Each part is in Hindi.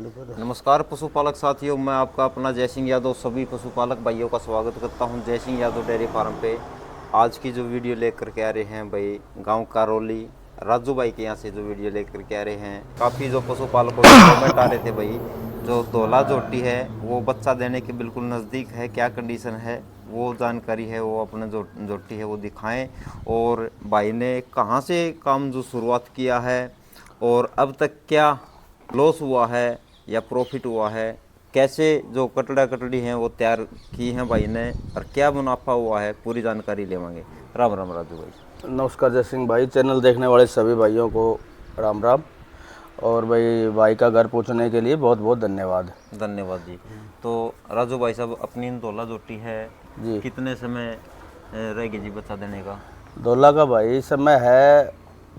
नमस्कार पशुपालक साथियों, मैं आपका अपना जय सिंह यादव सभी पशुपालक भाइयों का स्वागत करता हूं जय सिंह यादव डेयरी फार्म पे। आज की जो वीडियो लेकर के आ रहे हैं भाई, गांव कारोली राजू भाई के यहाँ से जो वीडियो लेकर के आ रहे हैं, काफ़ी जो पशुपालकों के कमेंट आ रहे थे भाई, जो धौला जोटी है वो बच्चा देने के बिल्कुल नज़दीक है, क्या कंडीशन है वो जानकारी है, वो अपने जो जोटी है वो दिखाएं, और भाई ने कहाँ से काम जो शुरुआत किया है और अब तक क्या लॉस हुआ है या प्रॉफिट हुआ है, कैसे जो कटड़ा कटड़ी हैं वो तैयार की हैं भाई ने, और क्या मुनाफा हुआ है, पूरी जानकारी लेवांगे। राम राम राजू भाई। नमस्कार जय सिंह भाई, चैनल देखने वाले सभी भाइयों को राम राम। और भाई का घर पूछने के लिए बहुत बहुत धन्यवाद। धन्यवाद जी। तो राजू भाई साहब, अपनी धौला जोटी है जी, कितने समय रहेगी जी बच्चा देने का? धौला का भाई समय है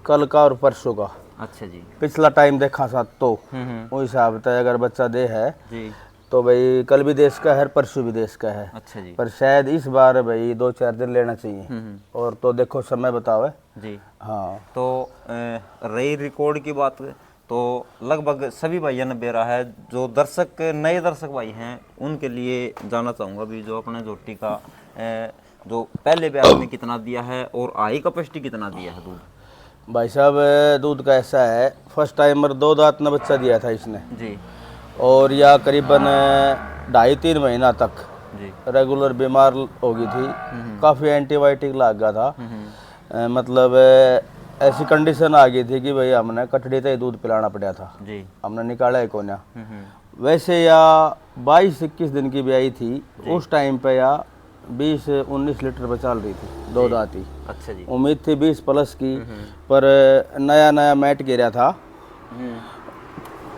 कल का और परसों का। अच्छा जी। पिछला टाइम देखा सा तो वो हिसाब से अगर बच्चा दे है जी। तो भाई कल भी देश का है, परसों भी देश का है। अच्छा जी। पर शायद इस बार भाई 2-4 दिन लेना चाहिए। और तो देखो समय बताओ जी। हाँ। तो रही रिकॉर्ड की बात, तो लगभग सभी भाइयों ने बेरा है। जो दर्शक नए दर्शक भाई हैं उनके लिए जानना चाहूँगा भी, जो अपने जोटी का जो पहले ब्याज में कितना दिया है और आई कैपेसिटी कितना दिया है दूध? भाई साहब दूध का ऐसा है, फर्स्ट टाइमर 2 दांत में बच्चा दिया था इसने जी। और या करीबन 2.5-3 महीना तक जी। रेगुलर बीमार हो गई थी, काफ़ी एंटीबायोटिक लग गया था। मतलब ऐसी कंडीशन आ गई थी कि भाई हमने कटड़ी तक दूध पिलाना पड़ा था। जी। हमने निकाला है कोना। वैसे या 22-21 दिन की ब्याई थी उस टाइम पे, या 20-19 लीटर बचा रही थी 2 दांत ही। अच्छा जी। उम्मीद थी 20 प्लस की, पर नया नया मैट गिरा था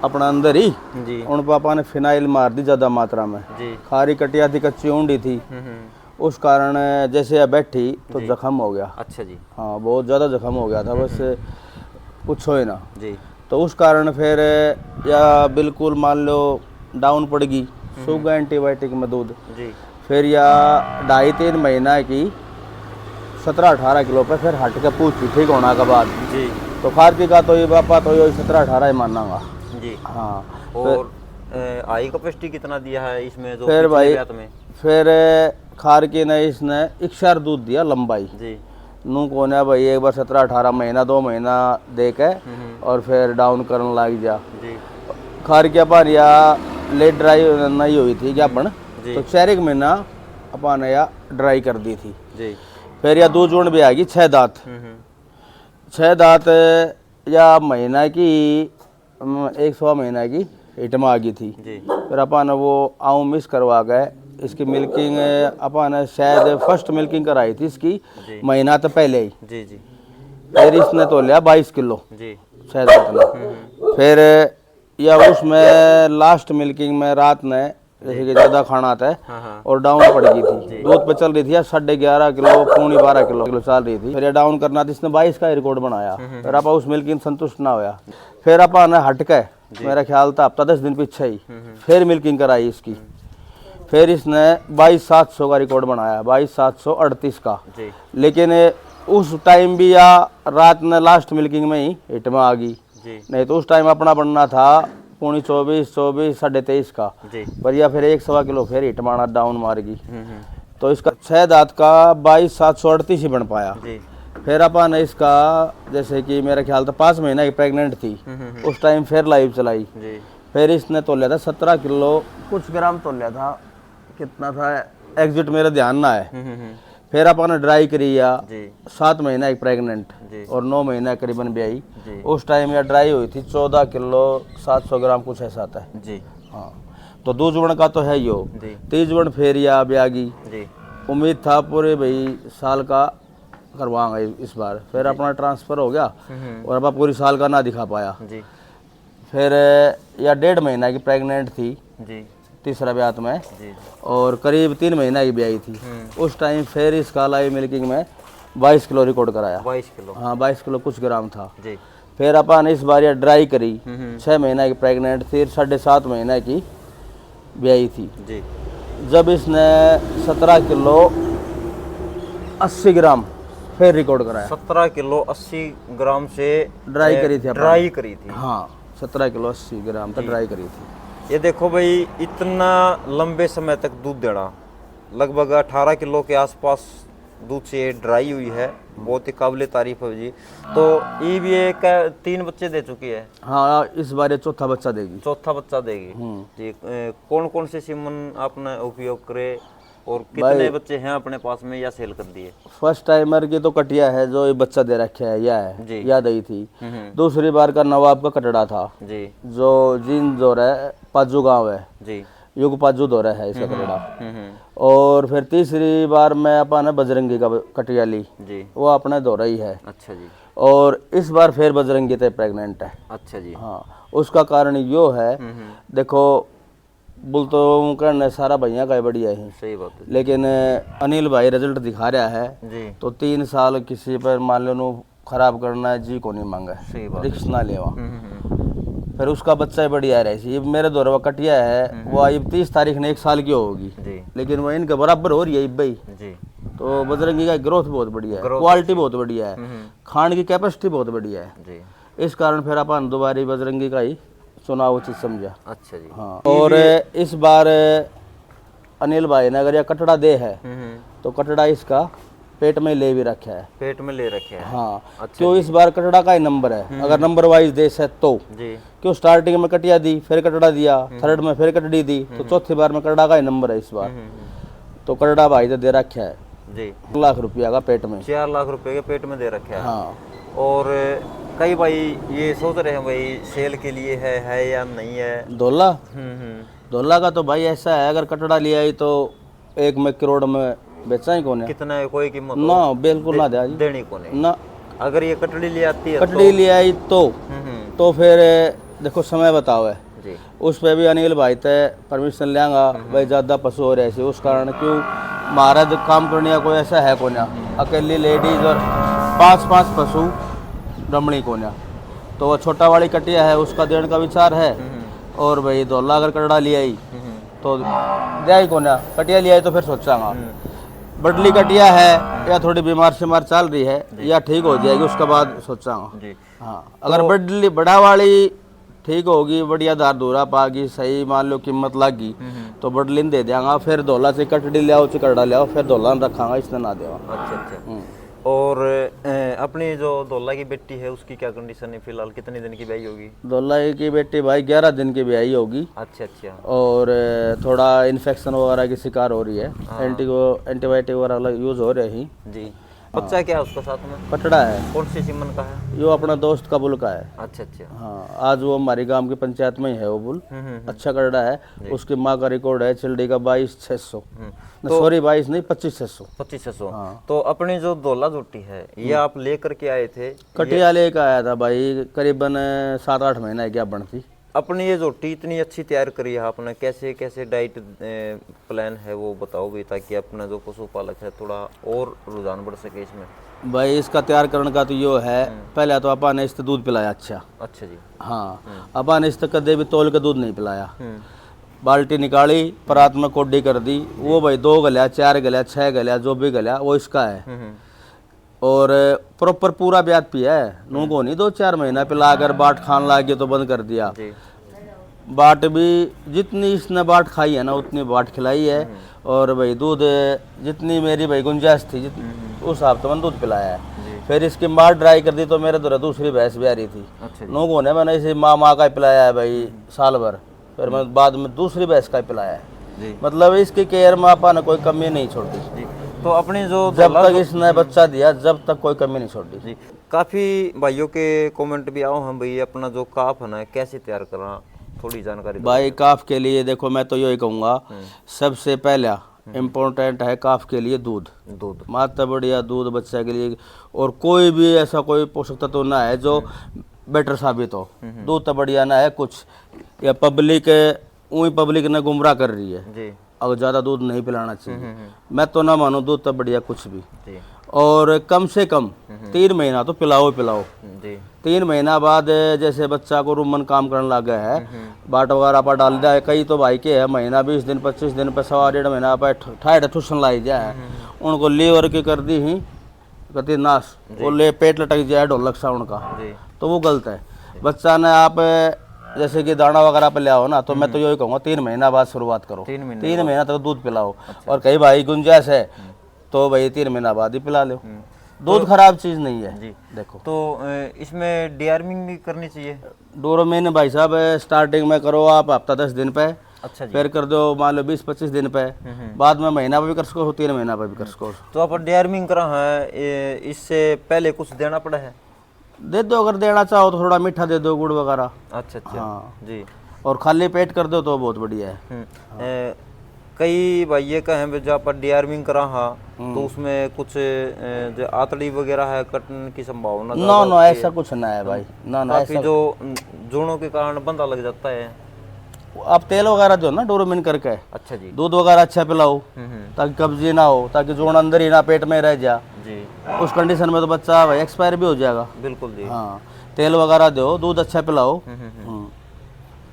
अपना अंदर ही। जी। उन पापा ने फिनाइल मार दी ज़्यादा मात्रा में। जी। खारी कटिया थी, कच्ची ऊंडी थी, उस कारण जैसे यह बैठी तो जख्म हो गया। अच्छा जी। हाँ, बहुत ज़्यादा जख्म हो गया था, बस कुछ हो ही ना। जी। तो उस कारण फिर या बिल्कुल मान लो डाउन पड़ गई, सूख गया एंटीबायोटिक में दूध। जी। फिर या 2.5-3 महीना की 17-18 किलो पे फिर हट के पूछी ठीक होना के बाद। जी। तो खारती का तो ये पापा तो ये 17-18 ही मानागा। जी। हाँ। और आई कैपेसिटी कितना दिया है इसमें जो फिर पिछले भाई ब्यात में? फिर खारकी ने इसने इक्शार दूध दिया लंबाई। जी। नू को ने भाई एक बार 17-18 महीना 2 महीना दे के और फिर डाउन करने लग जा। जी। खारकी अपन या लेट ड्राई नहीं हुई थी क्या अपन, तो 4 महीना अपन या ड्राई कर दी थी। जी। फिर या दूध जोड़ भी आ गई 6 दांत। 6 दांत या महीना की 100 महीना की हिट में आ गई थी। जी। फिर अपन वो आऊँ मिस करवा गए इसकी मिल्किंग। अपन शायद फर्स्ट मिल्किंग कराई थी इसकी महीना तो पहले ही। जी। जी। फिर इसने तो लिया 22 किलो जी। 6 दांत में। फिर या उसमें लास्ट मिल्किंग में रात ने जैसे कि ज़्यादा खाना आता है और डाउन पड़ गई थी, दूध पे चल रही थी 11.5 किलो, 12 किलो चल रही थी। फिर ये डाउन करना था, इसने 22 का रिकॉर्ड बनाया। फिर आप उस मिल्किंग संतुष्ट ना होया। फिर अपन हट के, मेरा ख्याल था हफ्ता 10 दिन पीछे ही फिर मिल्किंग कराई इसकी। फिर इसने 22,700 का रिकॉर्ड बनाया, 22,738 का। लेकिन उस टाइम भी या रात ने लास्ट मिल्किंग में ही हिट में आ गई, नहीं तो उस टाइम अपना बनना था 24, 23.5 का। पर या फिर 1-1.25 किलो फिर हिट मारा, डाउन मार गई। तो इसका 6 दांत का 22,738 ही बन पाया। फिर अपन इसका जैसे कि मेरा ख्याल था 5 महीना की प्रेग्नेंट थी, उस टाइम फिर लाइव चलाई। फिर इसने तो लिया था 17 किलो कुछ ग्राम तो लिया था, कितना था एग्जिट मेरा ध्यान ना है। फिर अपन ने ड्राई करी या 7 महीना एक प्रेग्नेंट और 9 महीना करीबन ब्याई। उस टाइम या ड्राई हुई थी 14 किलो 700 ग्राम कुछ ऐसा था जी। हाँ, तो 2 जुबन का तो है ही हो। 30 जुबन फिर या ब्यागी। उम्मीद था पूरे भाई साल का करवाएंगे इस बार। फिर अपना ट्रांसफ़र हो गया और अब पूरी साल का ना दिखा पाया। फिर या 1.5 महीना की प्रेग्नेंट थी तीसरा ब्यात में, और करीब 3 महीना की ब्याई थी। उस टाइम फिर इसका लाइव मिल्किंग में 22 किलो रिकॉर्ड कराया। 22 किलो? हाँ, 22 किलो कुछ ग्राम था। फिर अपन इस बार या ड्राई करी, 6 महीना की प्रेग्नेंट थी, 7.5 महीना की ब्याई थी। जब इसने 17 किलो 80 ग्राम फिर रिकॉर्ड कराया। 17 किलो 80 ग्राम से ड्राई करी थी। ड्राई करी थी। हाँ, 17 किलो 80 ग्राम तक ड्राई करी थी। ये देखो भाई, इतना लंबे समय तक दूध देना, लगभग 18 किलो के आसपास दूध से ये ड्राई हुई है, बहुत ही काबिल तारीफ है जी। तो ये भी एक 3 बच्चे दे चुकी है। हाँ, इस बार ये चौथा बच्चा देगी। चौथा बच्चा देगी जी। कौन कौन से सीमन आपने उपयोग करे और कितने बच्चे हैं अपने पास में या सेल कर दिए? फर्स्ट टाइमर की तो कटिया है जो ये बच्चा दे रखा है, यह है जी। याद आई थी। दूसरी बार का नवाब का कटड़ा था जी, जो जीन जोर है, पाजू गांव है जी, युग पाजू दौरा है इसका कटड़ा। और फिर तीसरी बार मैं अपना बजरंगी का कटिया ली जी, वो अपना दौरा ही है। अच्छा जी, और इस बार फिर बजरंगी तय प्रेग्नेंट है। अच्छा जी, हाँ, उसका कारण यो है, देखो बोल तो करने सारा भैया का बढ़िया ही, सही बात है लेकिन अनिल भाई रिजल्ट दिखा रहा है जी, तो 3 साल किसी पर मान लो खराब करना है जी को नहीं मांगा है, सही बात रिक्स ना लेवा। फिर उसका बच्चा ही बढ़िया रहे। ये मेरे दौर का कटिया है वो अब 30 तारीख ने 1 साल की होगी, जी, लेकिन वो इनके बराबर हो रही है भाई। जी, तो बजरंगी का ग्रोथ बहुत बढ़िया है, क्वालिटी बहुत बढ़िया है, खाने की कैपेसिटी बहुत बढ़िया है। जी, इस कारण फिर अपन दोबारा बजरंगी का ही चुनाव उचित समझा। अच्छा जी, हाँ, और इस बार अनिल भाई ने अगर यह कटड़ा दे है तो कटड़ा इसका पेट में ले भी रखा है, पेट में ले रखे हैं। हाँ, अच्छा क्यों इस बार कटड़ा का ही नंबर है, अगर नंबर वाइज देश है तो जी, क्यों स्टार्टिंग में कटिया दी, फिर कटड़ा दिया, थर्ड में फिर कटड़ी दी, तो चौथी बार में कटड़ा का ही नंबर है इस बार। तो कटड़ा भाई तो दे रखा है जी, 1 लाख रुपया का पेट में। 4 लाख रुपए के पेट में दे रखे हैं। हाँ, और कई भाई ये सोच रहे हैं भाई सेल के लिए है या नहीं है। धोला धोला का तो भाई ऐसा है, अगर कटड़ा लिया ही तो 1 में करोड़ में बेचा ही कौन है, कितना है कोई कीमत ना बिल्कुल ना दे देनी को नहीं। ना। अगर ये कटड़ी ले आती है कटड़ी लिया ही तो फिर देखो समय बताओ है, जी, उस पे भी अनिल भाई तय परमिशन लेंगा भाई, ज़्यादा पशु हो रहे उस कारण क्यों महाराज काम करने का कोई ऐसा है कोन्या, अकेली लेडीज और 5-5 पशु रमणी कोन्या। तो वो छोटा वाली कटिया है उसका देने का विचार है। और भाई दौला अगर कटड़ा लिया ही तो दिया ही कोन्या, कटिया लिया ही तो फिर सोचांगा। बडली कटिया है या थोड़ी बीमार शिमार चल रही है या ठीक हो जाएगी उसके बाद सोचांगा जी। हाँ, अगर बडली बड़ा वाली ठीक होगी, बढ़िया दार दूरा पागी, सही मान लो कीमत लागी तो बडलिन दे देंगा, फिर धोला से कटड़ी ले आओ चिकड़ा ले आओ, फिर धोला रखांगा, इसने ना देवा। अच्छा अच्छा। और अपनी जो दौला की बेटी है उसकी क्या कंडीशन है फिलहाल, कितने दिन की ब्याई होगी? धोला की बेटी भाई 11 दिन की ब्याई होगी। अच्छा अच्छा। और थोड़ा इन्फेक्शन वगैरह की शिकार हो रही है, एंटीबायोटिक वगैरह यूज हो रहे हैं जी। बच्चा क्या है उसका साथ में? कटड़ा है। कौन सी सीमन का है? यो अपना दोस्त का बुल का है। अच्छा अच्छा। हाँ, आज वो हमारी गांव की पंचायत में ही है वो बुल, अच्छा कटड़ा है। उसकी माँ का रिकॉर्ड है चिल्डी का 22,600, सॉरी 22 नहीं 25,600। 2500। तो अपनी जो दौला जोटी है ये आप लेकर के आए थे? कटिया लेकर आया था भाई, करीबन 7-8 महीना क्या बनती। अपनी ये जोटी इतनी अच्छी तैयार करी है आपने, कैसे कैसे डाइट प्लान है वो बताओ भी, ताकि अपना जो पशुपालक है थोड़ा और रुझान बढ़ सके इसमें। भाई इसका तैयार करने का तो यो है, पहले तो अपन ने इससे दूध पिलाया अच्छा। अच्छा जी। हाँ, अपन ने इससे कदे भी तोल के दूध नहीं पिलाया, बाल्टी निकाली परात में कोडी कर दी, वो भाई 2 गलिया 4 गलिया 6 गलिया जो भी गलिया वो इसका है। और प्रॉपर पूरा ब्याज पिया है, नू को नहीं 2-4 महीना पिला कर बाट खान लागे तो बंद कर दिया। बाट भी जितनी इसने बाट खाई है ना उतनी बाट खिलाई है। और भाई दूध जितनी मेरी भाई गुंजाइश थी उस हिसाब से मैंने दूध पिलाया है। फिर इसकी माँ ड्राई कर दी तो मेरे दूर दूसरी भैंस भी आ रही थी। अच्छा नू को ने मैंने इसे माँ का ही पिलाया है भाई साल भर, फिर मैं बाद में दूसरी भैंस का ही पिलाया है। मतलब इसकी केयर में आपा ने कोई कमी नहीं छोड़ी। तो अपनी जो जब तक इसने बच्चा दिया जब तक कोई कमी नहीं छोड़ी। जी। काफ़ी भाइयों के कमेंट भी आओ हम भाई अपना जो काफ है ना कैसे तैयार करना, थोड़ी जानकारी दो। भाई काफ के लिए देखो मैं तो यही कहूँगा, सबसे पहला इम्पोर्टेंट है काफ के लिए दूध। दूध मात्रा बढ़िया दूध बच्चा के लिए, और कोई भी ऐसा कोई पोषक तत्व ना है जो बेटर साबित हो। दूध तो बढ़िया ना है कुछ, या पब्लिक ने गुमराह कर रही है जी। अगर ज़्यादा दूध नहीं पिलाना चाहिए। मैं तो ना मानूँ दूध तो बढ़िया कुछ भी। जी। और कम से कम 3 महीना तो पिलाओ जी। 3 महीना बाद जैसे बच्चा को रूमन काम करने लगा है, बाट वगैरह पर डाल दिया है, कई तो भाई के है महीना 20 दिन 25 दिन पर 1.5 महीना पर ठाठ ठूसन लाई जाए, उनको लीवर की कर दी ही कहती नाश, वो ले पेट लटक जाए ढोलक सा उनका, तो वो गलत है। बच्चा ने आप जैसे कि दाना वगैरह पे ले आओ ना, तो मैं तो यही कहूँगा 3 महीना बाद शुरुआत करो। 3 महीने 3 महीना तक दूध पिलाओ। और कई भाई गुंजाइश है तो भाई 3 महीना बाद ही पिला लो। दूध खराब चीज़ नहीं है जी। देखो। तो इसमें डियार्मिंग भी करनी चाहिए? डोरोमेन भाई साहब स्टार्टिंग में करो आप हफ्ता 10 दिन पे, अच्छा जी। फिर कर दो मान लो 20-25 दिन पे, बाद में महीना पे भी कर सको, 3 महीना पे भी कर सको। तो आप डियार्मिंग करा है, इससे पहले कुछ देना पड़ा है? दे दो, अगर देना चाहो तो थोड़ा मीठा दे दो, गुड़ वगैरह। अच्छा अच्छा। हाँ जी। और खाली पेट कर दो तो बहुत बढ़िया है। कई भाई ये कहें भी जहाँ पर डियार्मिंग करा हा तो उसमें कुछ जो आतड़ी वगैरह है कटने की संभावना ना ज़्यादा ना होती ऐसा है। कुछ ना है भाई, ना ना काफी ऐसा। जो जोड़ों के कारण बंधा लग जाता है। आप तेल वगैरह दो ना डोरोमिन करके, अच्छा जी। दूध वगैरह अच्छा पिलाओ ताकि कब्जी ना हो, ताकि जोड़ अंदर ही ना पेट में रह जा। जी उस कंडीशन में तो बच्चा भाई एक्सपायर भी हो जाएगा। बिल्कुल जी। हाँ, तेल वगैरह दो, दूध अच्छा पिलाओ,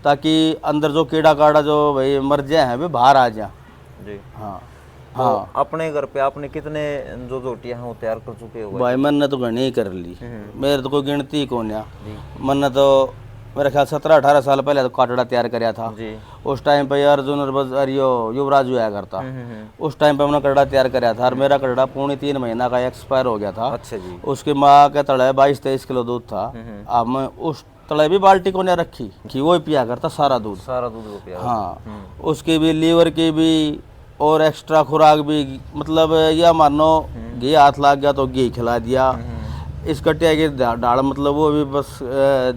ताकि अंदर जो कीड़ा काड़ा जो भाई मर जाए हैं वे बाहर आ जाए। जी। हाँ तो हाँ अपने घर पे आपने कितने जो जोटियां हैं वो तैयार कर चुके हो? भाई मैंने तो घनी ही कर ली, मेरे तो कोई गिनती ही कौन है। मैंने तो मेरे ख्याल 17-18 साल पहले तो काटड़ा तैयार कराया था। जी। उस टाइम पे अर्जुन और यो युवराज आया करता, उस टाइम पे मैंने कटड़ा तैयार कराया था और मेरा कटड़ा पौने 3 महीना का एक्सपायर हो गया था। अच्छा जी। उसकी माँ के तड़े 22-23 किलो दूध था। अब मैं उस तड़े भी बाल्टी को नहीं रखी कि वो ही पिया करता सारा दूध। सारा दूध वो पिया? हाँ, उसकी भी लीवर की भी और एक्स्ट्रा खुराक भी, मतलब या मानो घी हाथ लग गया तो घी खिला दिया। इस कटिया की दाढ़ मतलब वो भी बस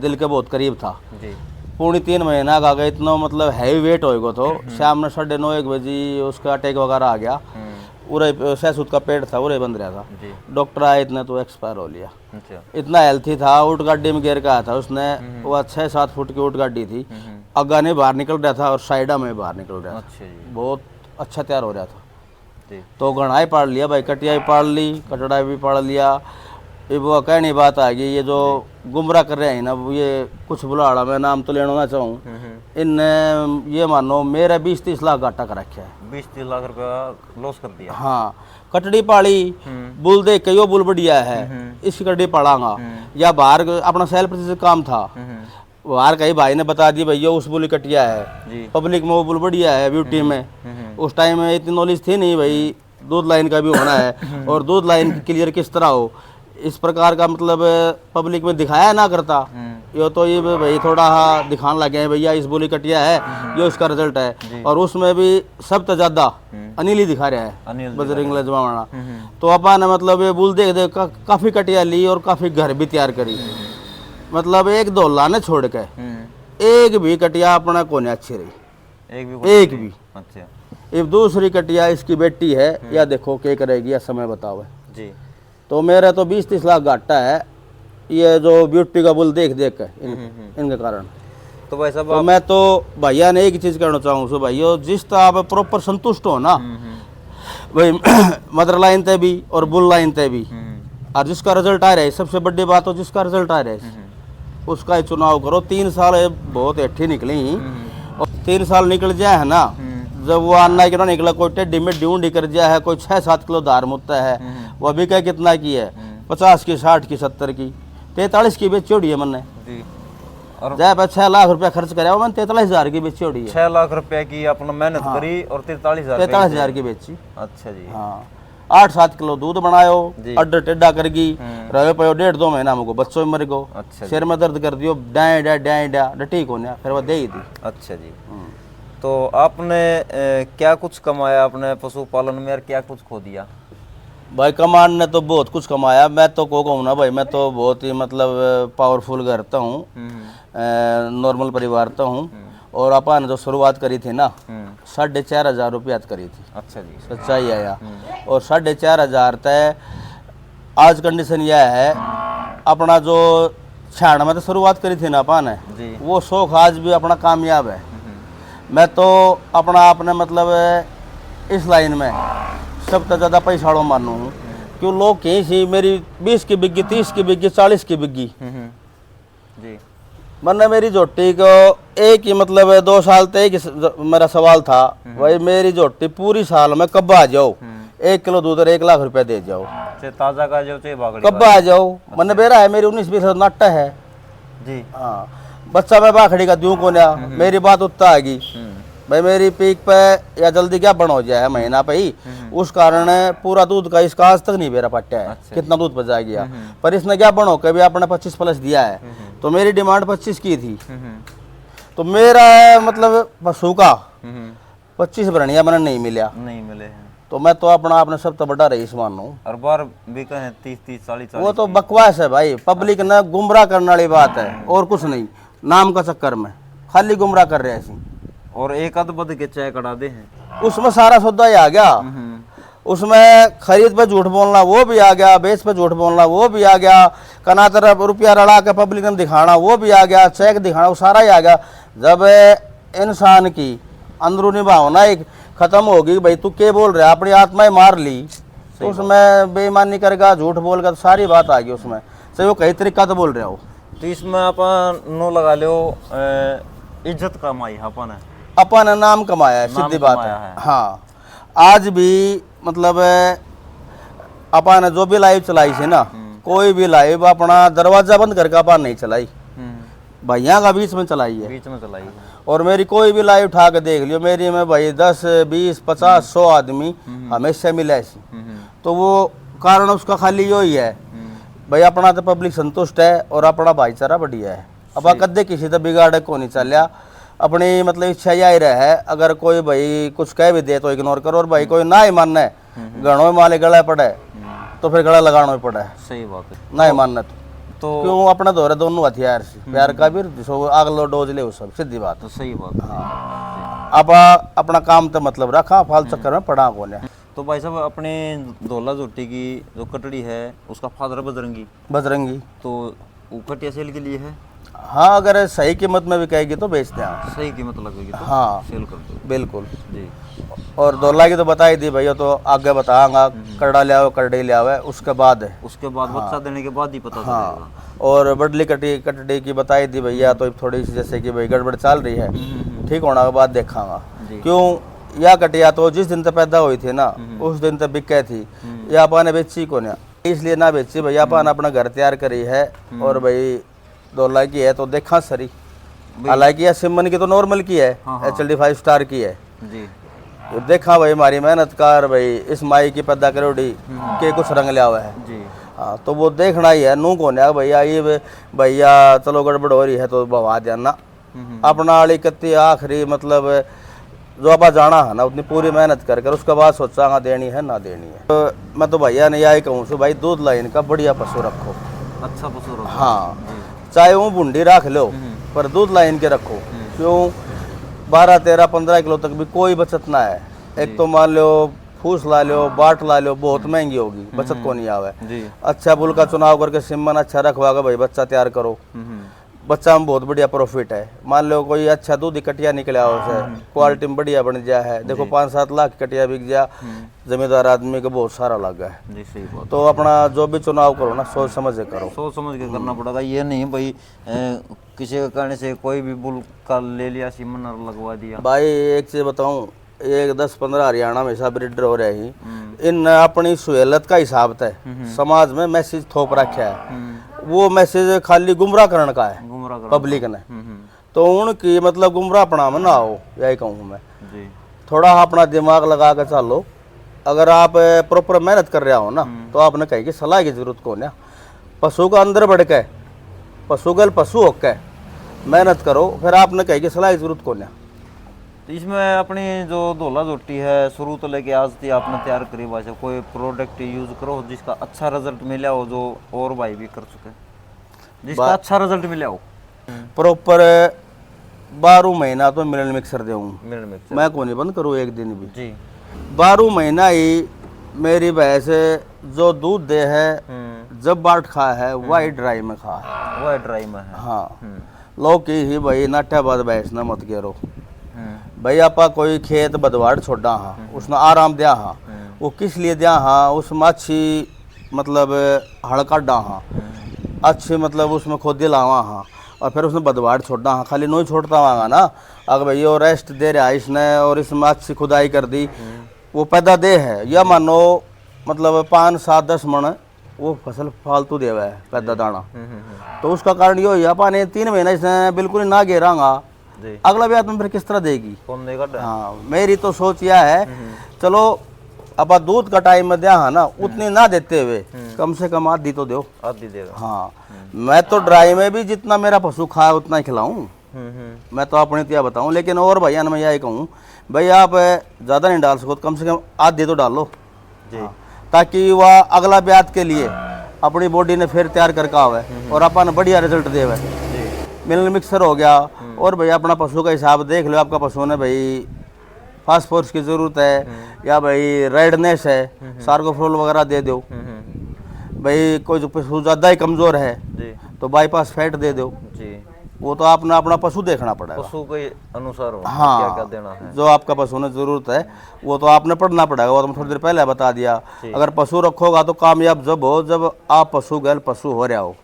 दिल के बहुत करीब था। जी। पौने 3 महीना का गया, इतना मतलब हैवी वेट होएगा। तो शाम में 9:30-1 बजे उसका अटैक वगैरह आ गया। उरे सहसूत का पेट था, उरे बंद रहा था। जी। डॉक्टर आए इतने तो एक्सपायर हो लिया। अच्छा। इतना हेल्थी था, ऊँट गाड़ी में गिर का आया था उसने। वह 6-7 फुट की ऊँट गाड़ी थी, अग्गा ने बाहर निकल रहा था और साइडा में बाहर निकल रहा था। अच्छा जी। बहुत अच्छा तैयार हो रहा था। जी। तो गणाई पाड़ लिया भाई, कटिया भी पाड़ ली, कटड़ा भी पाड़ लिया। ये वो कहनी बात आ गई, ये जो गुमराह कर रहे हैं ना, ये कुछ बुलाड़ा, मैं नाम तो लेना ना चाहूँ, इनने ये मानो मेरा 20-30 लाख घाटा कर रखा है। 20-30 लाख रुपया लॉस कर दिया? हाँ, कटड़ी पाड़ी, बुल देख के यो बुल बढ़िया है, इसकी कटड़ी पाड़ांगा। या बाहर अपना सेल पर काम था, बाहर कहीं भाई ने बता दिया भैया उस बुल कटिया है, पब्लिक में वो बुल बढ़िया है ब्यूटी में। उस टाइम में इतनी नॉलेज थी नहीं भाई दूध लाइन का भी होना है और दूध लाइन क्लियर किस तरह हो, इस प्रकार का मतलब पब्लिक में दिखाया ना करता। यो तो ये भाई थोड़ा दिखाने लगे हैं भैया इस बोली कटिया है, ये उसका रिजल्ट है। और उसमें भी सबसे ज्यादा अनिल ही दिखा रहा है, बजरंग लजवाना। तो अपन ने मतलब ये बुल देख देख काफी कटिया ली और काफी घर भी तैयार करी। मतलब एक दो लाने छोड़ के एक भी कटिया अपना कोने अच्छी रही, एक भी। अच्छा। ये दूसरी कटिया इसकी बेटी है, या देखो क्या करेगी या समय बताओ जी। तो मेरा तो 20-30 लाख घाटा है ये जो ब्यूटी का बुल देख देख के इनके कारण। तो भाई साहब तो मैं तो भैया ने एक ही चीज कहना चाहूँ सो भाई जिस तरह आप प्रॉपर संतुष्ट हो ना भाई मदर लाइन ते भी और बुल लाइन ते भी, और जिसका रिजल्ट आ रहा है, सबसे बड़ी बात हो जिसका रिजल्ट आ रहा है उसका ही चुनाव करो। 3 साल बहुत अच्छी निकली और 3 साल निकल जाए है ना, जब वो अन्ना की ना निकला, कोई टेढ़ी में ढूंढी कर जाए है, कोई 6-7 किलो धार मुत्ता है, वो अभी क्या कितना की है, 50 की, 60 की, 70 की, 43 की बेची उड़ी है मैंने। और जब 6 लाख रुपया खर्च कराया मैंने 43,000 की बेची उड़ी है। 6 लाख रुपया की अपना मेहनत करी और 43,000 की बेची। अच्छा जी। हाँ, 8-7 किलो दूध बनायो, अड्डा टेढ़ा कर गई, रहे पे 1.5-2 महीना हमको बच्चों में मर गो। अच्छा। सिर में दर्द कर दियो, डाय ठीक होने, फिर वो दे ही दी। अच्छा जी। तो आपने क्या कुछ कमाया अपने पशुपालन में और क्या कुछ खो दिया? भाई कमान ने तो बहुत कुछ कमाया। मैं तो को कहूँ ना भाई, मैं तो बहुत ही मतलब पावरफुल घर था हूँ, नॉर्मल परिवार तो हूँ। और अपन ने जो शुरुआत करी थी ना 4,500 रुपया करी थी। अच्छा जी। सच्चाई आया। और 4,500 तय आज कंडीशन यह है, अपना जो 96 में तो शुरुआत करी थी ना अपन ने, वो शौक आज भी अपना कामयाब है। मैं तो अपना आपने मतलब इस लाइन में सबसे ज़्यादा पैसाड़ों मानू हूँ, क्यों लोग कहीं सी मेरी 20 की बिग्गी, 30 की बिग्गी, 40 की बिग्गी जी। मैंने मेरी झोटी को एक ही मतलब 2 साल तक मेरा सवाल था भाई मेरी झोटी पूरी साल में कब आ जाओ, 1 किलो दूध और 1 लाख रुपया दे जाओ, ताज़ा का जाओ, कब आ जाओ। मैंने बेरा है मेरी 19-20 नाटा है जी। हाँ, बच्चा मैं बाखड़ी का दूं को ना, मेरी बात उत्ता आएगी भाई, मेरी पीक पे या जल्दी क्या बन हो जाए महीना पे ही, उस कारण पूरा दूध का इसका आज तक नहीं मेरा पट्टा है। कितना दूध बचा गया, पर इसने क्या बनो कभी आपने 25 प्लस दिया है, तो मेरी डिमांड 25 की थी, तो मेरा मतलब पशु का 25 भरणिया मैंने नहीं मिला, नहीं मिले हैं, तो मैं तो अपना आपने सब तो बड़ा रईस मानू। और बार बिका है 30-30 40 वो तो बकवास है भाई, पब्लिक ने गुमराह करने वाली बात है और कुछ नहीं, नाम का चक्कर में खाली गुमराह कर रहे हैं ऐसी। और एक अध बद के चाय कड़ा दे हैं, उसमें सारा सौदा ही आ गया, उसमें खरीद पे झूठ बोलना वो भी आ गया, बेच पे झूठ बोलना वो भी आ गया, कना तरफ रुपया रड़ा के पब्लिक ने दिखाना वो भी आ गया, चेक दिखाना वो सारा ही आ गया। जब इंसान की अंदरूनी भावना एक खत्म होगी, भाई तू क्या बोल रहा है, अपनी आत्मा ही मार ली, तो उसमें बेईमानी करेगा, झूठ बोलेगा, तो सारी बात आ गई उसमें से, वो कई तरीका तो बोल रहे हो। तो इसमें अपन नो लगा लो इज्जत कमाई अपन है, अपन ने नाम कमाया है, सीधी बात है। हाँ, आज भी मतलब अपन ने जो भी लाइव चलाई थी ना, कोई भी लाइव अपना दरवाजा बंद करके अपन नहीं चलाई, भैया का बीच में चलाई है, बीच में चलाई है। और मेरी कोई भी लाइव उठा के देख लियो, मेरी में भाई 10 20 50 100 आदमी हमेशा मिले ऐसी, तो वो कारण उसका खाली यो ही है भाई, अपना तो पब्लिक संतुष्ट है और अपना भाईचारा बढ़िया है। अब कदे किसी तो बिगाड़े को नहीं चलिया, अपनी मतलब इच्छा यही रहे, अगर कोई भाई कुछ कह भी दे तो इग्नोर करो, और भाई कोई ना ही मानना है गणों माले गला पड़े तो फिर गला लगाना ही पड़े, सही बात है, ना ही मानना तो क्यों अपना दौरे दोनों हथियार से, प्यार का भी अगलो डोज ले सब, सीधी बात। तो सही बात है। अब अपना काम तो मतलब रखा, फाल चक्कर में पड़ा को ने। तो भाई साहब अपने धोला जोटी की जो कटड़ी है उसका फादर बजरंगी तो वो कटिया सेल के लिए है। हाँ, अगर सही कीमत में बिकाएगी तो बेचते हैं, सही कीमत लगेगी तो हाँ सेल कर दो बिल्कुल जी। और दौला की तो बताई दी भैया, तो आगे बताऊंगा, करड़ा ले आओ करड़ी ले आओ उसके बाद है, उसके बाद बच्चा देने के बाद ही पता हाँ। चलेगा। और बडली कटड़ी की बताई दी भैया, तो थोड़ी सी जैसे कि भाई गड़बड़ चल रही है, ठीक होने के बाद देखांगा। क्यों या कटिया तो जिस दिन तक पैदा हुई थी ना उस दिन तक बिके थी, या अपन बेची को ना, इसलिए ना बेची भैया, अपन अपना घर तैयार करी है, और भाई दौला की है तो देखा सरी, हालांकि यह सिमन की तो नॉर्मल की है, HLD 5 स्टार की है जी। तो देखा भाई हमारी मेहनत कार भाई, इस माई की पैदा करोड़ी के कुछ रंग लिया हुआ है जी। हाँ, तो वो देखना ही है, नू कौन है भैया, ये भैया चलो गड़बड़ हो रही है तो बवा देना अपना वाली कत्ती आखिरी, मतलब जो आप जाना है ना उतनी पूरी मेहनत कर कर उसके बाद सोचा देनी है ना देनी है। तो मैं तो भैया ने यही कहूँ सो भाई, दूध लाइन का बढ़िया पशु रखो, अच्छा पशु रखो, हाँ, चाहे वो बूंदी रख लो पर दूध लाइन के रखो, क्यों 12 13 15 किलो तक भी कोई बचत ना है। एक तो मान लो फूस ला लो, बाट ला लो, बहुत महंगी होगी, बचत को नहीं आवे। अच्छा बुल का चुनाव करके सिमन अच्छा रखवागा भाई, बच्चा तैयार करो, बच्चा में बहुत बढ़िया प्रॉफिट है। मान लो कोई अच्छा दूध कटिया निकला उसे, क्वालिटी में बढ़िया बन गया है, देखो 5-7 लाख कटिया बिक गया, जमींदार आदमी को बहुत सारा लग गया है। सही बात। तो अपना जो भी चुनाव करो ना सोच समझ के करो, सोच समझ के करना पड़ेगा, ये नहीं भाई किसी के कहने से कोई भी बुल का ले लिया सिमन और लगवा दिया। भाई एक चीज बताऊं, एक 10-15 हरियाणा में सब ब्रीडर हो रहे ही, इन अपनी सहूलत का हिसाब तय समाज में मैसेज थोप रखा है, वो मैसेज खाली गुमराह करने का है पब्लिक ने, तो उनकी मतलब गुमराह अपना में ना हो, यही कहूँ मैं जी। थोड़ा अपना दिमाग लगा कर चलो, अगर आप प्रॉपर मेहनत कर रहे हो ना तो आपने कहीं की सलाह की जरूरत को ना, पशु का अंदर बढ़ के पशुगल पशु होकर मेहनत करो, फिर आपने कहीं की सलाह की जरूरत को ना। तो इसमें अपनी जो धोला जोटी है शुरू तो लेके आज तक आपने तैयार करी भाई, कोई प्रोडक्ट यूज करो जिसका अच्छा रिजल्ट मिला हो, जो और भाई भी कर चुके, जिसका अच्छा रिजल्ट मिला हो। प्रॉपर 12 महीना तो मिनरल मिक्सर दूँ, मैं को नहीं बंद करूँ एक दिन भी जी। 12 महीना ही मेरी भैंस जो दूध दे है, जब बाट खा है वही ड्राई में खा है, वही ड्राई में है, हाँ। लो की ही भाई नाट्या बाद भैंस ना मत गिरो भाई, आपा कोई खेत बदवाड़ छोड़ा हाँ, उसने आराम दिया हाँ, वो किस लिए दिया हाँ, उसमें अच्छी मतलब हड़ काटा हाँ, अच्छी मतलब उसमें खोदी लावा हाँ, और फिर उसने बदवाड़ छोड़ा हाँ, खाली नहीं छोड़ता वहाँ ना, अगर भाई वो रेस्ट दे रहा है इसने और इसमें अच्छी खुदाई कर दी, वो पैदा दे है, या मानो मतलब 5 7 10 मन वो फसल फालतू देवा है पैदा दाना। तो उसका कारण ये हुआ अपन ने 3 महीना इसने बिल्कुल ही ना घेरांगा, जी अगला ब्याह तुम फिर किस तरह देगी? कौन देगा? हाँ, मेरी तो सोच यह है, चलो अब दूध का टाइम में दिया है ना, उतनी ना देते हुए कम से कम आधी तो दो। आधी देगा। हाँ, मैं तो ड्राई में भी जितना मेरा पशु खाए उतना ही खिलाऊं, मैं तो अपनी तिया बताऊं। लेकिन और भैया मैं यही कहूँ, भाई आप ज़्यादा नहीं डाल सको तो कम से कम आधी तो डालो जी। हाँ, ताकि वह अगला ब्याज के लिए अपनी बॉडी ने फिर तैयार करके आवे और अपन बढ़िया रिजल्ट देवे। मिनरल मिक्सर हो गया, और भाई अपना पशु का हिसाब देख लो, आपका पशु ने भाई फास्फोरस की ज़रूरत है या भाई रेडनेस है, सार्गोफ्लोल वगैरह दे दो। भाई कोई जो पशु ज़्यादा ही कमज़ोर है जी तो बाईपास फैट दे दो जी। वो तो आपने अपना पशु देखना पड़ेगा, पशु के अनुसार हो हाँ, क्या क्या देना है। जो आपका पशु ने जरूरत है वो तो आपने पढ़ना पड़ेगा, वो तो थोड़ी देर पहले बता दिया। अगर पशु रखोगा तो कामयाब जब हो जब आप पशु गैल पशु हो रहा हो।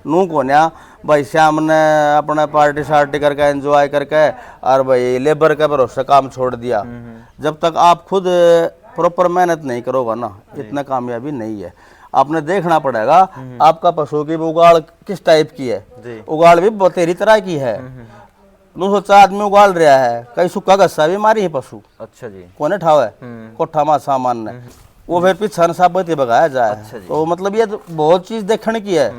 नू कोन्या भाई श्याम ने अपने पार्टी शार्टी करके एंजॉय करके और भाई लेबर के भरोसे काम छोड़ दिया, जब तक आप खुद प्रॉपर मेहनत नहीं करोगा ना इतना कामयाबी नहीं है। आपने देखना पड़ेगा आपका पशु की उगाड़ किस टाइप की है। उगाड़ भी बतेरी तरह की है, 200 आदमी उगाड़ रहा है, कई सुखा गस्सा भी मारी है पशु। अच्छा जी, कोने ठाव है कोठा मा सामान ने वो फिर पीछे साबती बगाया जाए। अच्छा तो मतलब ये तो बहुत चीज देखने की है,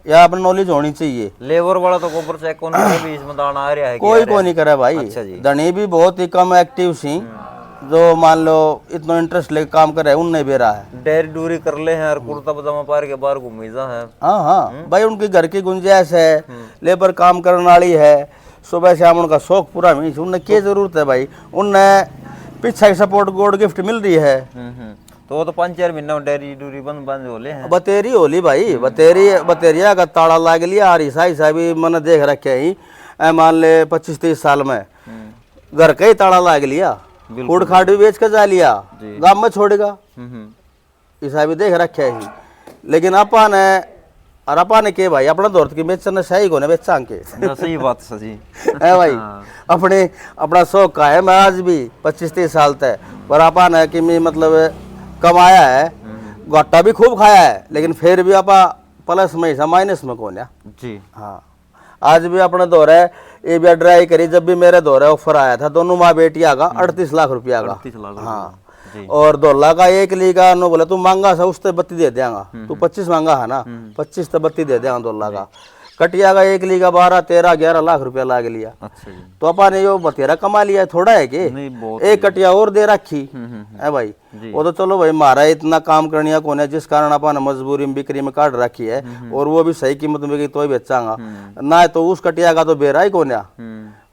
या अपनी नॉलेज होनी चाहिए। लेबर वाला तो गोबर चेक कौन करे भी इसमें दाना आ रहा है कोई को नहीं करे भाई। अच्छा जी, धनी भी बहुत ही कम एक्टिव सी जो मान लो इतना इंटरेस्ट लेके काम कर रहे हैं उनने भी रहा है। डेरी डूरी कर ले हैं और कुर्ता पजामा पार के बाहर घूमीजा है। हाँ हाँ भाई, उनकी घर की गुंजाइश है, लेबर काम करने वाली है, सुबह शाम उनका शौक पूरा मिल, उन्हें क्या जरूरत है भाई, उन्हें पीछे सपोर्ट गोल्ड गिफ्ट मिल रही है। तो वो तो 5-4 महीना डेरी डूरी बंद बंद होले हैं। बतेरी होली भाई, बतेरिया का ताड़ा लाग लिया और ईसा भी मैंने देख रखे ही, मान ले 25-30 साल में घर का ही ताड़ा लाग लिया, फूड खाट भी बेच कर जा लिया, गांव में छोड़ेगा, ईसा भी देख रखे ही। लेकिन अपा ने के भाई अपना दौरत की बेचना सही को बेचा के सही बात सही है भाई। अपने अपना शौक का है, मैं आज भी 25-30 साल तक पर आपा ने कि मैं मतलब कमाया है, घाटा भी खूब खाया है, लेकिन फिर भी आपा प्लस में ही माइनस में कौन है जी। हाँ, आज भी अपना दौर है ये भी ड्राई करी, जब भी मेरे दौर है ऑफर आया था दोनों माँ बेटिया का 38 लाख रुपया का। हाँ, और 2 लाख का 1 ली का नो बोले तू मांगा सा उससे 32 दे देंगा, तू 25 मांगा है ना 25 तो 32 दे देंगा 2 लाख का। कटिया का 1 ली का 12-13-11 लाख रुपया लाग लिया। अच्छा जी, तो अपन ने यो बतेरा कमा लिया, थोड़ा है कि एक कटिया और दे रखी है भाई। वो तो चलो भाई मारा इतना काम करनिया कौन है, जिस कारण अपन मजबूरी में बिक्री में काट रखी है, और वो भी सही कीमत में बिकी तो ही बेचांगा ना, तो उस कटिया का तो बेरा ही कौन है।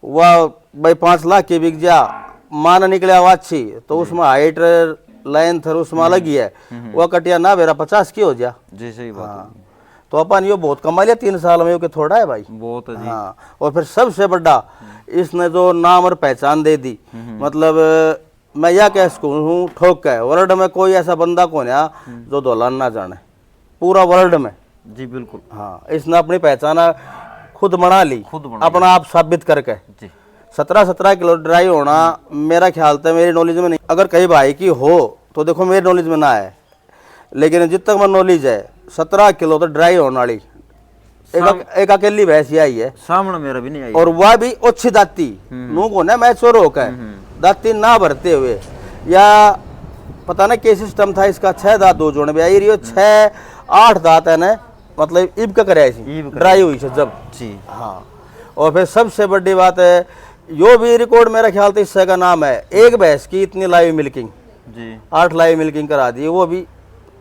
वह भाई 5 लाख की बिक जा, मान निकले अच्छी तो उसमें हाइट लेंथ उसमें अलग ही है, वह कटिया ना बेरा 50 की हो जा जी। सही बात। तो अपन यो बहुत कमा लिया 3 साल में, कि थोड़ा है भाई बहुत है जी। हाँ, और फिर सबसे बड़ा इसने जो नाम और पहचान दे दी, मतलब मैं यह कह सकूँ ठोक के वर्ल्ड में कोई ऐसा बंदा कौन है जो दौलान ना जाने पूरा वर्ल्ड में जी। बिल्कुल हाँ, इसने अपनी पहचान खुद बना ली, अपना आप साबित करके जी। 17 किलो ड्राई होना मेरा ख्याल था, मेरी नॉलेज में नहीं, अगर कई भाई की हो तो देखो मेरी नॉलेज में ना है, लेकिन जितना मैं नॉलेज है 17 किलो तो ड्राई होने वाली एक अकेली भैंस आई है सामने, मेरा भी नहीं आई, और वह भी अच्छी दाती नू को ना मैं चोर होकर दाती ना भरते हुए, या पता ना क्या सिस्टम था इसका, 6 दांत 2 जोड़ में आई रही हो, 6-8 दांत है ना, मतलब ईब का कराया ड्राई हुई से जब जी। हाँ, और फिर सबसे बड़ी बात है यो भी रिकॉर्ड मेरा ख्याल था इससे का नाम है, एक भैंस की इतनी लाइव मिल्किंग जी, 8 लाइव मिल्किंग करा दी, वो भी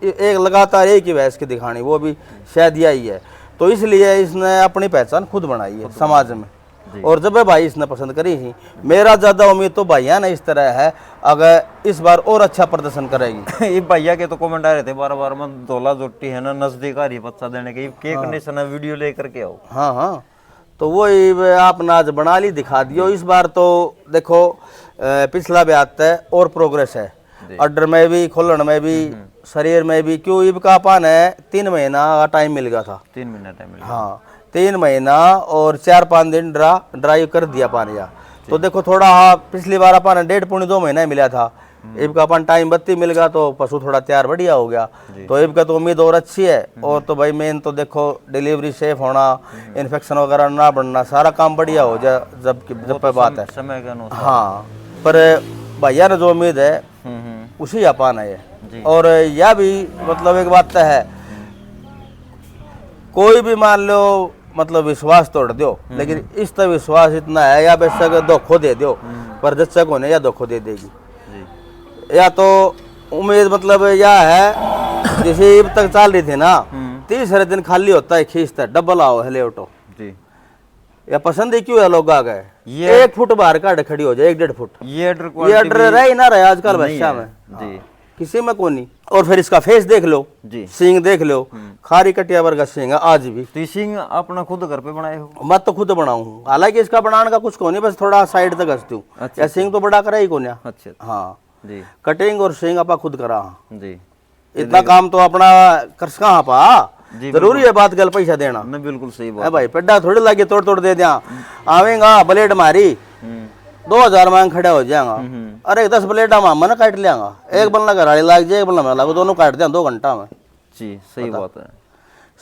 एक लगातार एक ही भैंस की दिखानी, वो भी शायद यही है। तो इसलिए इसने अपनी पहचान खुद बनाई है समाज में, और जब भाई इसने पसंद करी ही, मेरा ज्यादा उम्मीद तो भैया ने इस तरह है, अगर इस बार और अच्छा प्रदर्शन करेगी। ये भैया के तो कमेंट आ रहे थे बार मन धोला जोटी है ना, नजदीक आ रही है बच्चा देने के, कंडीशन है वीडियो लेकर के आओ। हाँ हाँ, तो वो आपने आज बना ली दिखा दियो। इस बार तो देखो पिछला भी आता है और प्रोग्रेस है, अड्डर में भी, खोलन में भी, शरीर में भी, क्यों ईब का पान है 3 महीना का टाइम मिल गया था, 3 महीना टाइम मिल गया। हाँ, 3 महीना और 4-5 दिन ड्राई कर दिया पानी। तो देखो थोड़ा पिछली बार अपन 1.5-2 महीना मिला था, इब का अपन टाइम बत्ती मिल गया तो पशु थोड़ा तैयार बढ़िया हो गया। तो इब का तो उम्मीद और अच्छी है। और तो भाई मेन तो देखो डिलीवरी सेफ होना, इन्फेक्शन वगैरह ना बढ़ना, सारा काम बढ़िया हो जाए जब पे बात है समय के अनुसार। हाँ, पर भैया ने जो उम्मीद है उसी अपान है ये। और यह भी मतलब एक बात तो है, कोई भी मान लो मतलब विश्वास तोड़ दो, लेकिन इस तरह विश्वास इतना है या बेशक धोखो दे दो, पर जच्चा को नहीं या धोखो दे देगी। या तो उम्मीद मतलब यह है जैसे अब तक चल रही थी ना, तीसरे दिन खाली होता है खींचता है डबल आओ हेले ऑटो जी। या पसंद ही क्यों है लोग आ गए, ये 1 फुट बाहर का खड़ी हो जाए 1-1.5 फुट, ये अडर रह ही ना रहे आजकल बच्चा में जी, किसी में कोई नहीं। और फिर इसका फेस देख लो जी, सींग देख लो, खारी कटिया वर्ग का सींग है आज भी। तो सींग अपना खुद घर पे बनाए हो? मैं तो खुद बनाऊं हूँ, हालांकि इसका बनाने का कुछ को नहीं, बस थोड़ा साइड तक घसती हूँ। अच्छा, या सींग तो बड़ा करा ही को नहीं। अच्छा हाँ जी, कटिंग और सींग अपा खुद करा जी। इतना काम तो अपना कर कहाँ पा, जरूरी है बात गल पैसा देना नहीं, बिल्कुल सही बात है भाई। पेड्डा थोड़ी लगे तोड़ तोड़ दे दिया, आवेगा ब्लेड मारी 2000 मांग खड़ा हो जाएगा, अरे 10 ब्लेड मन काट लियागा, एक बल्ला घराड़ी लाग जाए, एक बल्ला मैं लागू, दोनों काट दिया 2 घंटा में जी। सही बात है।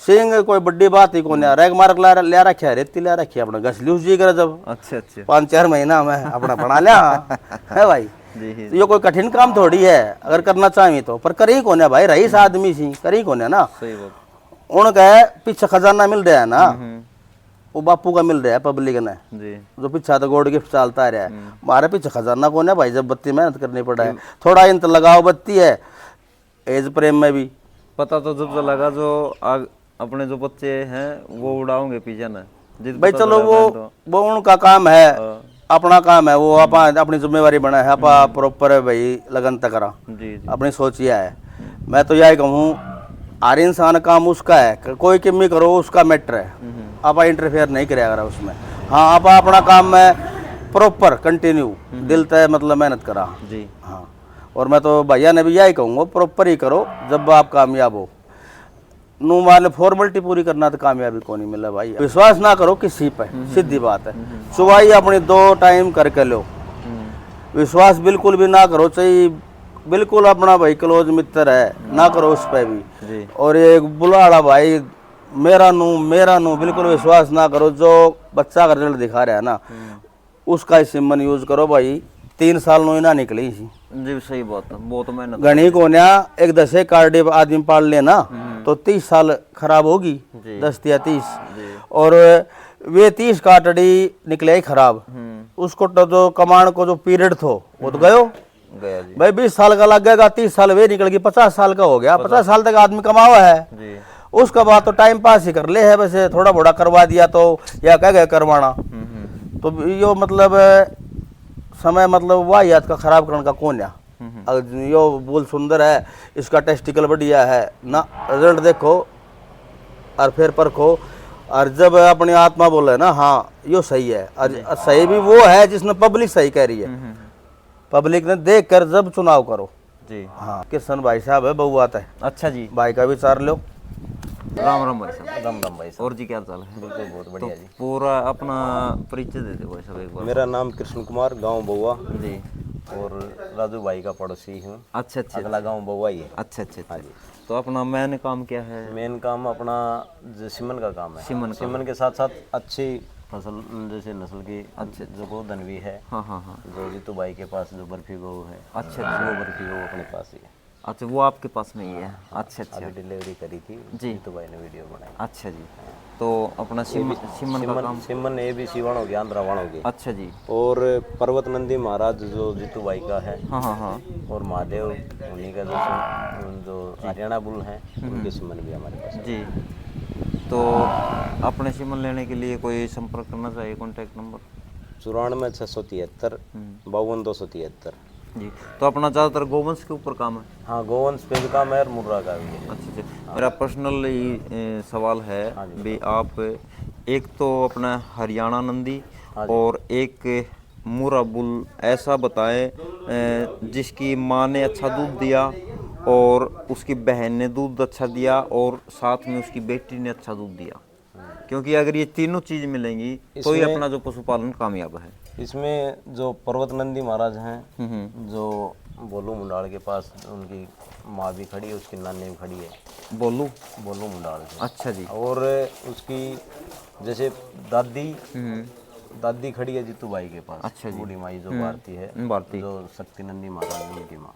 सिंह कोई बड़ी बात ही कौन यार, एक मार्क ला रखा है, रेती ला रखी है अपना, घस ली जी कर जब अच्छा अच्छा 5-4 महीना में अपना बना लिया है भाई। जी, तो ये कोई कठिन काम थोड़ी है अगर करना चाहिए तो, पर करी कौन है भाई, रईस आदमी सी करी कौन है ना। सही बात। उनका पीछे खजाना मिल रहा है ना, वो बापू का मिल रहा है पब्लिक ने जी, जो पीछा तो गोल्ड गिफ्ट चलता रहा है, हमारे पीछे खजाना कौन है भाई, जब बत्ती मेहनत करनी पड़ा है, थोड़ा इंत लगाओ बत्ती है एज प्रेम में भी पता तो जब लगा जो आग अपने जो बच्चे हैं वो उड़ाओगे पीछे ना भाई। चलो वो उनका काम है, अपना काम है, वो अपा अपनी जिम्मेवारी बना है, अपा प्रॉपर है भाई लगन तक करा जी, अपनी सोचिया है। मैं तो यही कहूँ हर इंसान काम उसका है, कोई किम्मी करो उसका मैटर है, आप इंटरफेयर नहीं करेगा उसमें। हाँ आप अपना काम में प्रॉपर कंटिन्यू दिल तय मतलब मेहनत करा जी। हाँ, और मैं तो भैया ने भी यही कहूँगा प्रॉपर ही करो, जब आप कामयाब हो। नू मान फॉर्मेलिटी पूरी करना तो कामयाबी को नहीं मिला भाई, विश्वास ना करो किसी पे, सीधी बात है। सुबह अपनी 2 टाइम करके लो, विश्वास बिल्कुल भी ना करो, चाहिए बिल्कुल अपना भाई क्लोज मित्र है ना करो उस पर भी जी। और ये बुलाड़ा भाई मेरा नू बिल्कुल विश्वास ना करो, जो बच्चा का रिजल्ट दिखा रहा है ना उसका ही सिमन यूज करो भाई। 3 साल नो ना निकली जी। सही बात है, बहुत मेहनत गणी को न्या एक 10 कार्ड आदमी पाल लेना तो 30 साल खराब होगी, 10 या 30, और वे 30 काटड़ी निकले ही खराब, उसको तो जो कमांड को जो पीरियड थो वो तो गया जी भाई। 20 साल का लगेगा, 30 साल वे निकल गई, 50 साल का हो गया, 50 साल तक आदमी कमा हुआ है जी। उसका बाद तो टाइम पास ही कर ले है, वैसे थोड़ा बड़ा करवा दिया तो या कह गए करवाना। तो यो मतलब समय मतलब वाह याद का खराब करने का कौन है। अगर यो बोल सुंदर है, इसका टेस्टिकल बढ़िया है ना, रिजल्ट देखो और फिर परखो, और जब अपनी आत्मा बोले ना हाँ यो सही है, सही भी वो है जिसने पब्लिक सही कह रही है, पब्लिक ने देख कर जब चुनाव करो जी। हाँ किशन भाई साहब है बहु आता है। अच्छा जी, भाई का विचार लो। राम राम भाई साहब। राम राम भाई साहब। और जी क्या हाल है? बिल्कुल बहुत बढ़िया जी। पूरा अपना परिचय दे दो भाई साहब एक बार। मेरा नाम कृष्ण कुमार, गांव बउआ, जी। और राजू भाई का पड़ोसी हूँ। अच्छा अच्छा अगला गांव बउआ ही है। अच्छा अच्छा अच्छा। तो अपना मेन काम क्या है? मेन काम अपना सिमन का काम है। सिमन के साथ साथ अच्छी फसल जैसे नस्ल की अच्छे जो गोधन भी है। हाँ हाँ हाँ। जो जीतू भाई के पास जो बर्फी गौ है, अच्छा वो बर्फी गौ अपने पास ही है। अच्छा वो आपके पास में ही है। अच्छा अच्छा। अभी डिलीवरी करी थी जी। जीतू भाई ने वीडियो बनाई। अच्छा जी। तो अपना सिमन का काम? सिमन ये भी सीवण हो गया, आंध्रा वाण हो गया। अच्छा जी। और पर्वत नंदी महाराज जो जीतू भाई का है। हाँ हाँ हाँ। और महादेव उन्हीं का जो हरियाणा बुल हैं उनके सिमन भी हमारे पास है। जी। तो अपने सिमन लेने के लिए कोई संपर्क करना चाहिए, कॉन्टैक्ट नंबर? 94 673 52 273। जी। तो अपना ज़्यादातर गोवंश के ऊपर काम है? हाँ गोवंश पे भी काम है और मुर्रा का भी है। अच्छा अच्छा। मेरा पर्सनल सवाल है भी, आप एक तो अपना हरियाणा नंदी और एक मुर्रा बुल ऐसा बताएं जिसकी माँ ने अच्छा दूध दिया और उसकी बहन ने दूध अच्छा दिया और साथ में उसकी बेटी ने अच्छा दूध दिया, क्योंकि अगर ये तीनों चीज़ मिलेंगी तो ही अपना जो पशुपालन कामयाब है। इसमें जो पर्वत नंदी महाराज हैं जो बोलू मुंडाल के पास उनकी माँ भी खड़ी है, उसकी नानी भी खड़ी है। बोलू बोलू मुंडाल से। अच्छा जी। और उसकी जैसे दादी खड़ी है जीतू भाई के पास। अच्छा जी। बूढ़ी माई जो भारती है, भारती जो शक्ति नंदी माता है उनकी माँ,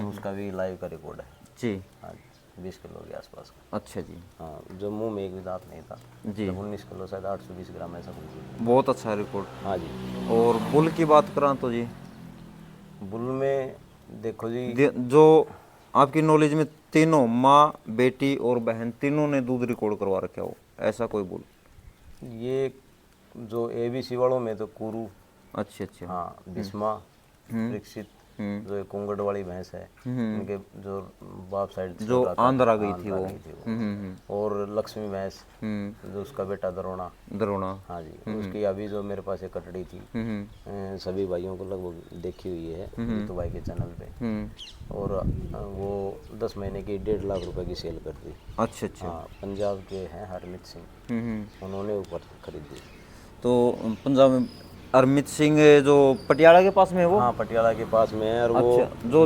उसका भी लाइव का रिकॉर्ड है। जी। हाँ, 20 किलो के आसपास का। अच्छा जी। हाँ, जो मुंह में एक भी दांत नहीं था जी। जब 19 किलो शायद 820 ग्राम ऐसा कुछ। बहुत अच्छा रिकॉर्ड। हाँ जी। और बुल की बात करा तो जी, बुल में देखो जी, जो आपकी नॉलेज में तीनों माँ बेटी और बहन तीनों ने दूध रिकॉर्ड करवा रखा हो, ऐसा कोई बुल? ये जो ABC वालों में तो कुरु, अच्छा अच्छा। हाँ, भीष्मा, परीक्षित, जो एक कुंगड़ वाली भैंस है, उनके जो बाप साइड जो आंध्र आ गई थी वो। वो। और लक्ष्मी भैंस, जो उसका बेटा दरोणा। दरोणा। हाँ जी। उसकी अभी जो मेरे पास एक कटड़ी थी, सभी भाइयों को लगभग देखी हुई है जीतू भाई के चैनल पे। और वो 10 महीने की 1.5 लाख रुपए की सेल कर दी। अच्छा अच्छा। हाँ, पंजाब के हैं हरमित सिंह, उन्होंने ऊपर खरीदी। तो पंजाब में हरमित सिंह जो पटियाला के पास में है वो? हाँ, पटियाला के पास में है। और वो अच्छा, जो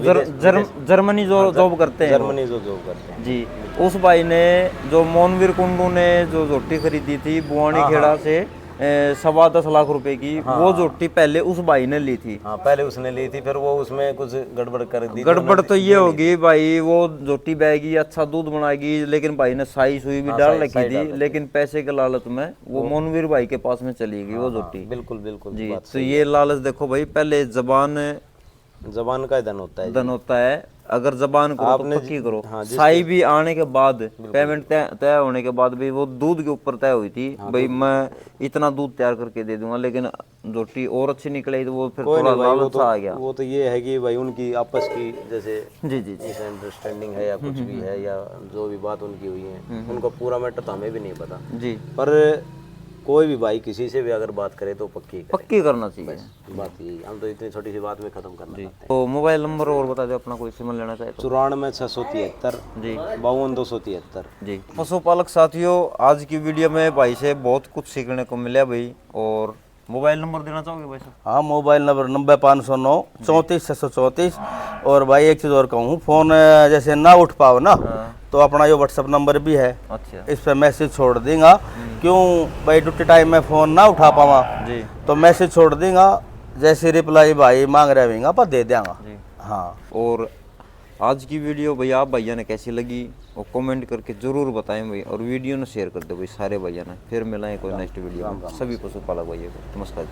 जर्मनी जो जॉब करते हैं जर्मनी जो जॉब करते हैं जी। उस भाई ने जो मोनवीर कुंडू ने जो जोटी खरीदी थी बुआनी खेड़ा से 10.25 लाख रुपए की, वो जोटी पहले उस भाई ने ली थी। हाँ, पहले उसने ली थी, फिर वो उसमें कुछ गड़बड़ कर दी। गड़बड़ तो ये होगी भाई, वो जोटी बहेगी, अच्छा दूध बनाएगी, लेकिन भाई ने साई सुई भी डाल रखी थी, लेकिन पैसे के लालच में वो मोनवीर भाई के पास में चली गई वो जोटी। बिल्कुल बिल्कुल जी। तो ये लालच देखो भाई, पहले जबान का धन होता है। धन होता है। अगर जबान करो तो पक्की करो। साई भी आने के बाद, पेमेंट तय होने के बाद भी वो दूध के ऊपर तय हुई थी भाई मैं इतना दूध तैयार करके दे दूंगा, लेकिन जोटी और अच्छी निकली तो वो फिर थोड़ा लालच सा आ गया। वो तो ये है कि भाई उनकी आपस की जैसे जी जी जी अंडरस्टैंडिंग है या कुछ भी है, या जो भी बात उनकी हुई है, उनका पूरा मैटर तो हमें भी नहीं पता जी। पर कोई भी भाई किसी से भी अगर बात करे तो पक्की करना चाहिए। बात यही, हम तो इतनी छोटी सी बात में खत्म करना चाहते हैं। तो मोबाइल नंबर और बता दो अपना, कोई सिम लेना चाहे तो। 94 673 जी 52 273 जी। पशुपालक साथियों, आज की वीडियो में भाई से बहुत कुछ सीखने को मिला भाई। और मोबाइल नंबर देना चाहोगे भाई साहब? हाँ, मोबाइल नंबर 9509 34 634। और भाई एक चीज़ और कहूँ, फ़ोन जैसे ना उठ पाओ ना, तो अपना ये व्हाट्सअप नंबर भी है। अच्छा। इस पर मैसेज छोड़ देगा। क्यों भाई, ड्यूटी टाइम में फ़ोन ना उठा पावा जी, तो मैसेज छोड़ देगा, जैसे रिप्लाई भाई मांग रहे होंगे पर दे देंगे। जी। हाँ। और आज की वीडियो भैया आप भैया ने कैसी लगी और कमेंट करके ज़रूर बताएं भाई, और वीडियो ने शेयर कर दो भाई सारे भैया ने। फिर मिलाएं कोई नेक्स्ट वीडियो में सभी पशुपालक भैया को। नमस्कार।